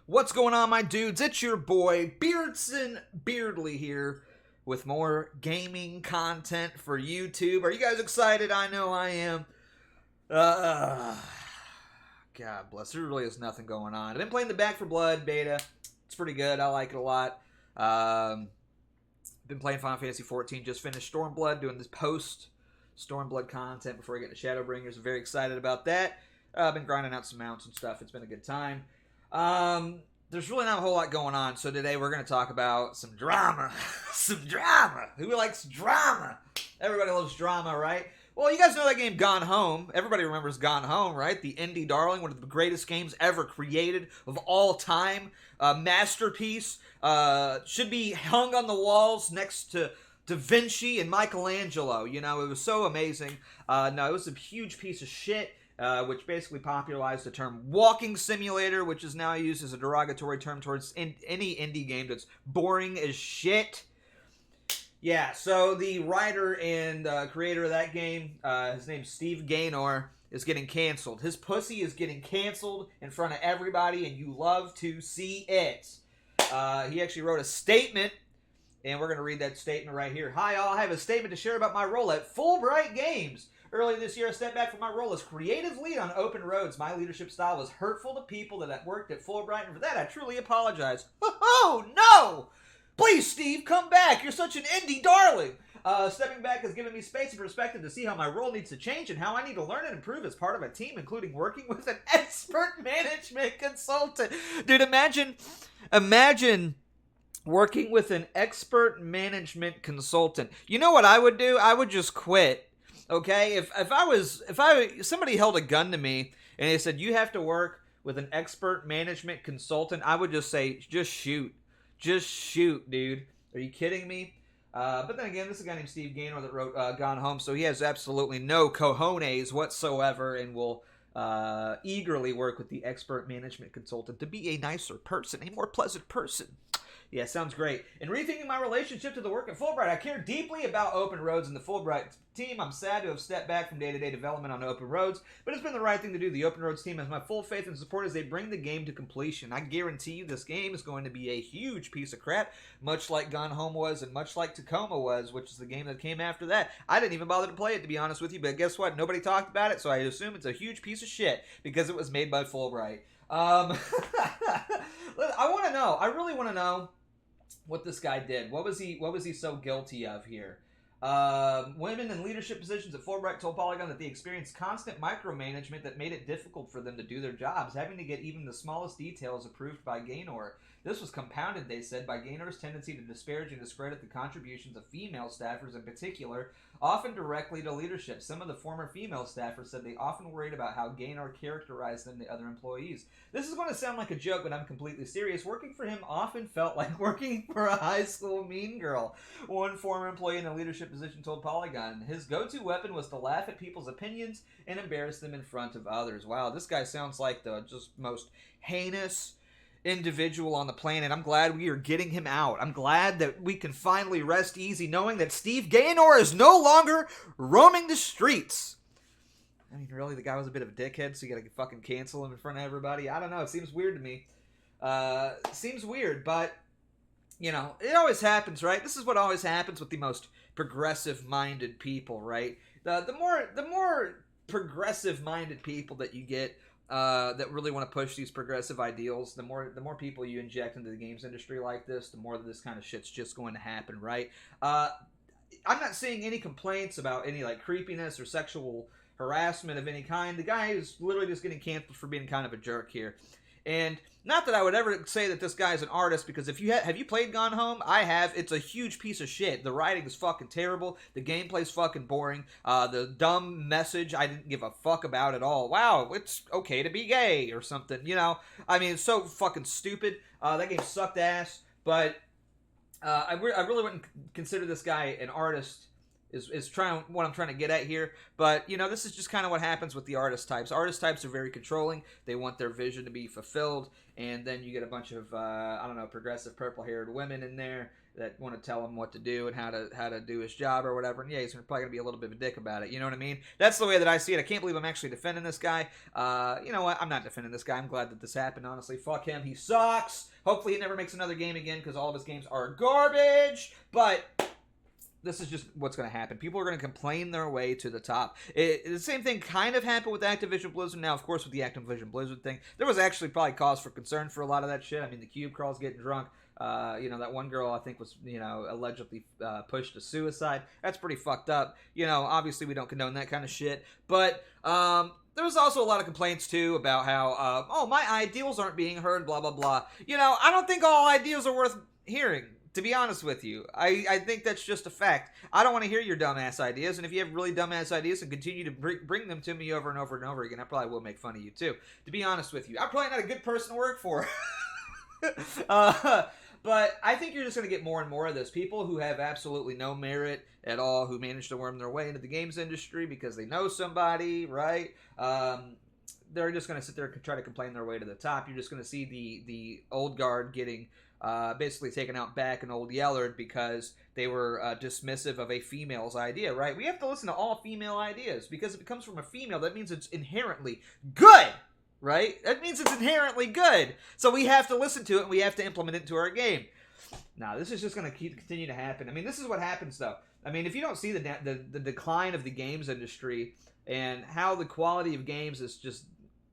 What's going on, my dudes? It's your boy, Beardson Beardly here with more gaming content for YouTube. Are you guys excited? I know I am. God bless. There really is nothing going on. I've been playing the Back 4 Blood beta. It's pretty good. I like it a lot. Been playing Final Fantasy 14. Just finished Stormblood, doing this post Stormblood content before I get to Shadowbringers. I'm very excited about that. I've been grinding out some mounts and stuff. It's been a good time. There's really not a whole lot going on, so today we're going to talk about some drama. Some drama. Who likes drama? Everybody loves drama, right? Well, you guys know that game Gone Home. Everybody remembers Gone Home, right? The indie darling, one of the greatest games ever created of all time. Masterpiece. Should be hung on the walls next to Da Vinci and Michelangelo. You know, it was so amazing. No, it was a huge piece of shit. Which basically popularized the term walking simulator, which is now used as a derogatory term towards any indie game that's boring as shit. Yeah, so the writer and creator of that game, his name's Steve Gaynor, is getting canceled. His pussy is getting canceled in front of everybody, and you love to see it. He actually wrote a statement, and we're going to read that statement right here. Hi, all. I have a statement to share about my role at Fullbright Games. Earlier this year, I stepped back from my role as creative lead on Open Roads. My leadership style was hurtful to people that worked at Fullbright, and for that, I truly apologize. Oh, no! Please, Steve, come back. You're such an indie darling. Stepping back has given me space and perspective to see how my role needs to change and how I need to learn and improve as part of a team, including working with an expert management consultant. Dude, imagine working with an expert management consultant. You know what I would do? I would just quit. Okay, if somebody held a gun to me and they said you have to work with an expert management consultant, I would just say just shoot, dude. Are you kidding me? But then again, this is a guy named Steve Gaynor that wrote Gone Home, so he has absolutely no cojones whatsoever, and will eagerly work with the expert management consultant to be a nicer person, a more pleasant person. Yeah, sounds great. In rethinking my relationship to the work at Fullbright, I care deeply about Open Roads and the Fullbright team. I'm sad to have stepped back from day-to-day development on Open Roads, but it's been the right thing to do. The Open Roads team has my full faith and support as they bring the game to completion. I guarantee you this game is going to be a huge piece of crap, much like Gone Home was and much like Tacoma was, which is the game that came after that. I didn't even bother to play it, to be honest with you, but guess what? Nobody talked about it, so I assume it's a huge piece of shit because it was made by Fullbright. I want to know. I really want to know what this guy did. What was he so guilty of here? Women in leadership positions at Fullbright told Polygon that they experienced constant micromanagement that made it difficult for them to do their jobs, having to get even the smallest details approved by Gaynor. This was compounded, they said, by Gaynor's tendency to disparage and discredit the contributions of female staffers in particular, often directly to leadership. Some of the former female staffers said they often worried about how Gaynor characterized them to other employees. This is going to sound like a joke, but I'm completely serious. Working for him often felt like working for a high school mean girl. One former employee in a leadership position told Polygon his go-to weapon was to laugh at people's opinions and embarrass them in front of others. Wow, this guy sounds like the just most heinous individual on the planet. I'm glad we are getting him out. I'm glad that we can finally rest easy knowing that Steve Gaynor is no longer roaming the streets. I mean, really, the guy was a bit of a dickhead, so you gotta fucking cancel him in front of everybody. I don't know. It seems weird to me. Seems weird, but, you know, it always happens, right? This is what always happens with the most progressive-minded people, right? The more progressive-minded people that you get, that really want to push these progressive ideals, the more people you inject into the games industry like this, the more that this kind of shit's just going to happen, right? I'm not seeing any complaints about any, like, creepiness or sexual harassment of any kind. The guy is literally just getting canceled for being kind of a jerk here. And not that I would ever say that this guy is an artist, because if you have you played Gone Home? I have. It's a huge piece of shit. The writing is fucking terrible. The gameplay's fucking boring. The dumb message I didn't give a fuck about at all. Wow, it's okay to be gay or something. You know, I mean, it's so fucking stupid. That game sucked ass. But I really wouldn't consider this guy an artist. Is what I'm trying to get at here. But, you know, this is just kind of what happens with the artist types. Artist types are very controlling. They want their vision to be fulfilled. And then you get a bunch of, progressive purple-haired women in there that want to tell him what to do and how to do his job or whatever. And yeah, he's probably gonna be a little bit of a dick about it. You know what I mean? That's the way that I see it. I can't believe I'm actually defending this guy. You know what? I'm not defending this guy. I'm glad that this happened. Honestly, fuck him. He sucks. Hopefully, he never makes another game again because all of his games are garbage. But this is just what's going to happen. People are going to complain their way to the top. The same thing kind of happened with Activision Blizzard. Now, of course, with the Activision Blizzard thing, there was actually probably cause for concern for a lot of that shit. I mean, the Cube Crawl's getting drunk. That one girl I think was, allegedly pushed to suicide. That's pretty fucked up. Obviously we don't condone that kind of shit. But there was also a lot of complaints too about how, my ideals aren't being heard, blah, blah, blah. I don't think all ideals are worth hearing. To be honest with you, I think that's just a fact. I don't want to hear your dumbass ideas, and if you have really dumbass ideas and continue to bring them to me over and over and over again, I probably will make fun of you too. To be honest with you, I'm probably not a good person to work for. But I think you're just going to get more and more of this. People who have absolutely no merit at all, who manage to worm their way into the games industry because they know somebody, right? They're just going to sit there and try to complain their way to the top. You're just going to see the old guard getting basically taken out back in old Yellard because they were dismissive of a female's idea, right? We have to listen to all female ideas because if it comes from a female, that means it's inherently good, right? That means it's inherently good. So we have to listen to it and we have to implement it into our game. Now, this is just going to continue to happen. I mean, this is what happens, though. I mean, if you don't see the decline of the games industry and how the quality of games is just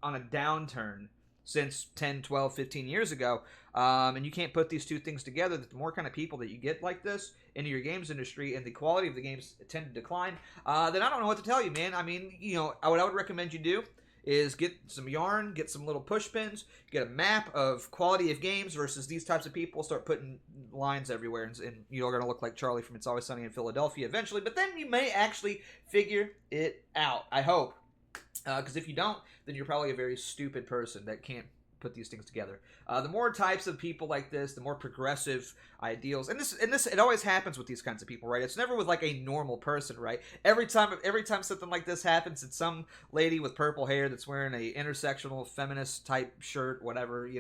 on a downturn since 10, 12, 15 years ago, and you can't put these two things together, that the more kind of people that you get like this into your games industry and the quality of the games tend to decline, then I don't know what to tell you, man. I mean, what I would recommend you do is get some yarn, get some little push pins, get a map of quality of games versus these types of people, start putting lines everywhere, and you're going to look like Charlie from It's Always Sunny in Philadelphia eventually, but then you may actually figure it out, I hope. Because if you don't, then you're probably a very stupid person that can't put these things together. The more types of people like this, the more progressive ideals, and this it always happens with these kinds of people, right? It's never with like a normal person, right? Every time something like this happens, it's some lady with purple hair that's wearing a intersectional feminist type shirt, whatever,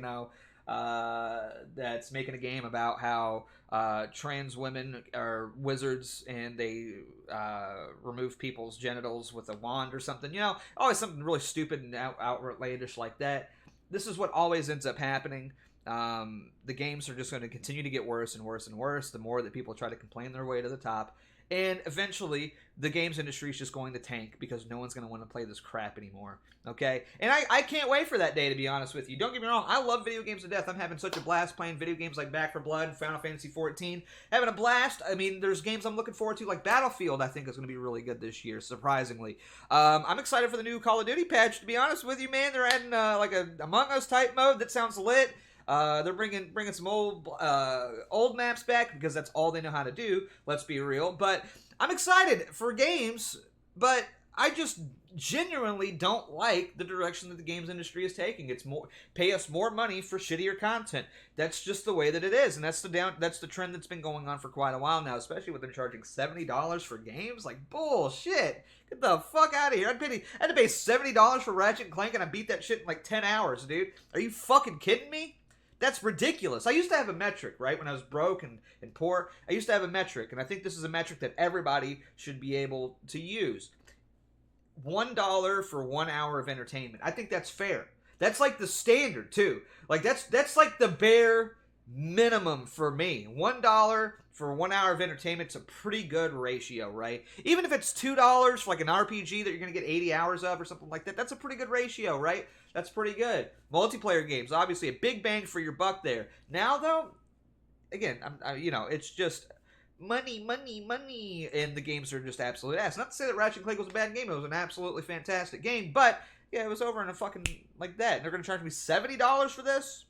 that's making a game about how trans women are wizards and they remove people's genitals with a wand or something. Always something really stupid and outlandish like that. This is what always ends up happening. The games are just going to continue to get worse and worse and worse the more that people try to complain their way to the top. And eventually, the games industry is just going to tank because no one's going to want to play this crap anymore. Okay? And I can't wait for that day, to be honest with you. Don't get me wrong. I love video games to death. I'm having such a blast playing video games like Back 4 Blood and Final Fantasy XIV. Having a blast. I mean, there's games I'm looking forward to, like Battlefield, I think is going to be really good this year, surprisingly. I'm excited for the new Call of Duty patch, to be honest with you, man. They're adding like a Among Us type mode that sounds lit. They're bringing some old maps back because that's all they know how to do. Let's be real. But I'm excited for games, but I just genuinely don't like the direction that the games industry is taking. It's pay us more money for shittier content. That's just the way that it is, and that's the trend that's been going on for quite a while now. Especially with them charging $70 for games, like bullshit. Get the fuck out of here! I had to pay $70 for Ratchet and Clank, and I beat that shit in like 10 hours, dude. Are you fucking kidding me? That's ridiculous. I used to have a metric, right? When I was broke and poor, I used to have a metric, and I think this is a metric that everybody should be able to use. $1 for 1 hour of entertainment. I think that's fair. That's like the standard, too. Like, that's like the bare minimum for me. $1 for 1 hour of entertainment is a pretty good ratio, right? Even if it's $2 for like an RPG that you're going to get 80 hours of or something like that, that's a pretty good ratio, right? That's pretty good. Multiplayer games, obviously a big bang for your buck there. Now, though, again, it's just money, and the games are just absolute ass. Not to say that Ratchet and Clank was a bad game. It was an absolutely fantastic game, but yeah, it was over in a fucking like that. And they're going to charge me $70 for this?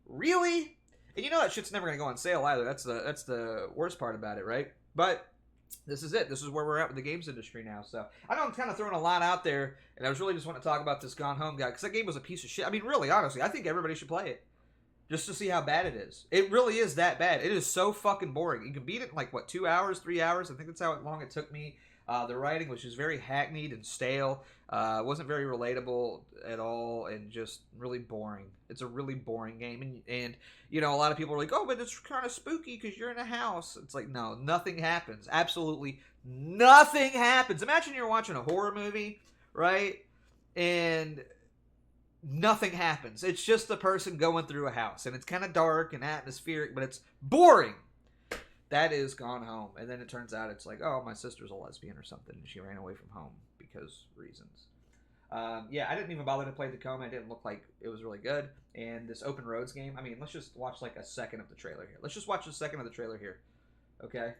Really? And that shit's never going to go on sale either. That's the worst part about it, right? But this is it. This is where we're at with the games industry now. So I know I'm kind of throwing a lot out there, and I was really just wanting to talk about this Gone Home guy, because that game was a piece of shit. I mean, really, honestly, I think everybody should play it. Just to see how bad it is. It really is that bad. It is so fucking boring. You can beat it in 2 hours, 3 hours. I think that's how long it took me. The writing was just very hackneyed and stale. Wasn't very relatable at all, and just really boring. It's a really boring game, and you know, a lot of people are like, "Oh, but it's kind of spooky because you're in a house." It's like, no, nothing happens. Absolutely nothing happens. Imagine you're watching a horror movie, right? And nothing happens. It's just a person going through a house, and it's kind of dark and atmospheric, but it's boring. That is Gone Home. And then it turns out it's like, oh, my sister's a lesbian or something, and she ran away from home because reasons. Yeah, I didn't even bother to play Tacoma. It didn't look like it was really good. And this Open Roads game, I mean, let's just watch like a second of the trailer here. Let's just watch a second of the trailer here. Okay?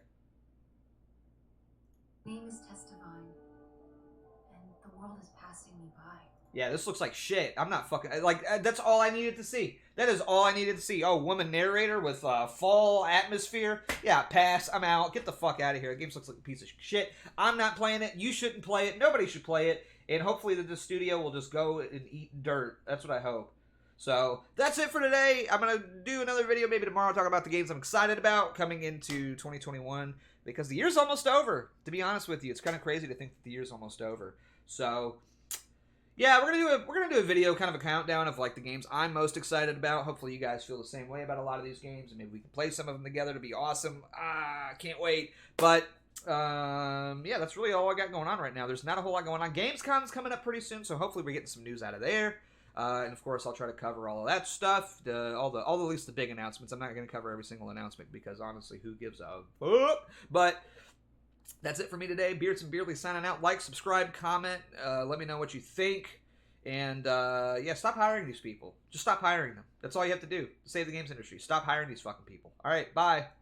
Name is Testavine, and the world is passing me by. Yeah, this looks like shit. I'm not fucking... Like, that's all I needed to see. That is all I needed to see. Oh, woman narrator with fall atmosphere. Yeah, pass. I'm out. Get the fuck out of here. The game looks like a piece of shit. I'm not playing it. You shouldn't play it. Nobody should play it. And hopefully the studio will just go and eat dirt. That's what I hope. So, that's it for today. I'm going to do another video maybe tomorrow talk about the games I'm excited about coming into 2021. Because the year's almost over, to be honest with you. It's kind of crazy to think that the year's almost over. So... yeah, we're gonna do a video, kind of a countdown of like the games I'm most excited about. Hopefully, you guys feel the same way about a lot of these games, and maybe we can play some of them together to be awesome. Can't wait. But yeah, that's really all I got going on right now. There's not a whole lot going on. Gamescom's coming up pretty soon, so hopefully we're getting some news out of there. And of course, I'll try to cover all of that stuff, all the at least the big announcements. I'm not going to cover every single announcement because honestly, who gives a fuck? But that's it for me today. Beards and Beardly signing out. Like, subscribe, comment. Let me know what you think. And, yeah, stop hiring these people. Just stop hiring them. That's all you have to do to save the games industry. Stop hiring these fucking people. All right, bye.